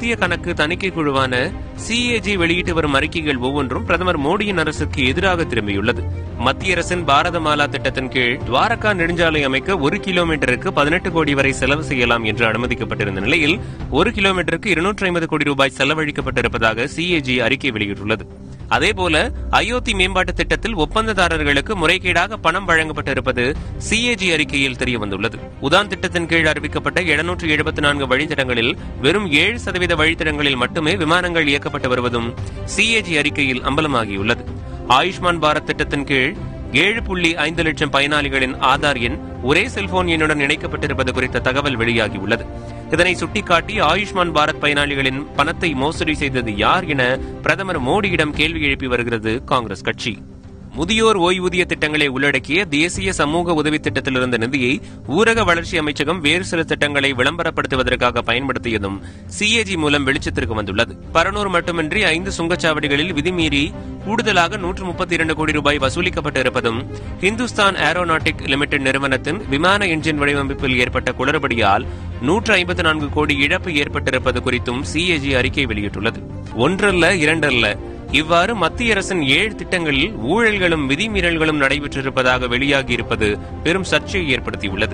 மத்திய கணக்கு தணிக்கை குழுவான CAG வெளியிட்டு வரும் அறிக்கைகள் ஒவ்வொன்றும் பிரதமர் மோடியின் அரசுக்கு எதிராக திரும்பியுள்ளது. மத்திய அரசின் பாரதமாலா திட்டத்தின் கீழ் துவாரகா நெடுஞ்சாலை அமைக்க 1 கிலோமீட்டருக்கு 18 கோடி வரை செலவு செய்யலாம் என்று அனுமதிக்கப்பட்டிருந்த நிலையில் 1 கிலோமீட்டருக்கு 250 கோடி ரூபாய் செலவழிக்கப்பட்டிருப்பதாக CAG அறிக்கை வெளியிட்டுள்ளது. அதேபோல அயோத்தி மேம்பாட்டு திட்டத்தில் ஒப்பந்ததாரர்களுக்கு முறைகேடாக பணம் வழங்கப்பட்டிருப்பது CAG அறிக்கையில் தெரியவந்துள்ளது. உதான் திட்டத்தின் கீழ் அறிவிக்கப்பட்ட 774 வழித்தடங்களில் வெறும் 7% வழித்தடங்களில் மட்டுமே விமானங்கள் இயக்கப்பட்டு வருவதும் CAG அறிக்கையில் அம்பலமாகியுள்ளது. ஆயுஷ்மான் பாரத் திட்டத்தின் கீழ் 7.5 லட்சம் பயனாளிகளின் ஆதார் எண் ஒரே செல்போன் எண்ணுடன் இணைக்கப்பட்டிருப்பது குறித்த தகவல் வெளியாகியுள்ளது. இதனை சுட்டிக்காட்டி ஆயுஷ்மான் பாரத் பயனாளிகளின் பணத்தை மோசடி செய்தது யார் என பிரதமர் மோடியிடம் கேள்வி எழுப்பி வருகிறது காங்கிரஸ் கட்சி. முதியோர் ஓய்வூதிய திட்டங்களை உள்ளடக்கிய தேசிய சமூக உதவி திட்டத்தில் இருந்த நிதியை ஊரக வளர்ச்சி அமைச்சகம் வேறு சில திட்டங்களை விளம்பரப்படுத்துவதற்காக பயன்படுத்தியதும் CAG மூலம் வெளிச்சத்திற்கு வந்துள்ளது. பரனூர் மட்டுமின்றி 5 சுங்கச்சாவடிகளில் விதிமீறி கூடுதலாக 132 கோடி ரூபாய் வசூலிக்கப்பட்டு இருப்பதும் ஹிந்துஸ்தான் ஏரோநாட்டிக் லிமிடெட் நிறுவனத்தின் விமான என்ஜின் வடிவமைப்பில் ஏற்பட்ட குளறுபடியால் 154 கோடி இழப்பு ஏற்பட்டிருப்பது குறித்தும் CAG அறிக்கை வெளியிட்டுள்ளது. ஒன்றல்ல இரண்டல்ல, இவ்வாறு மத்திய அரசின் 7 திட்டங்களில் ஊழல்களும் விதிமீறல்களும் நடைபெற்றிருப்பதாக வெளியாகியிருப்பது பெரும் சர்ச்சையை ஏற்படுத்தியுள்ளது.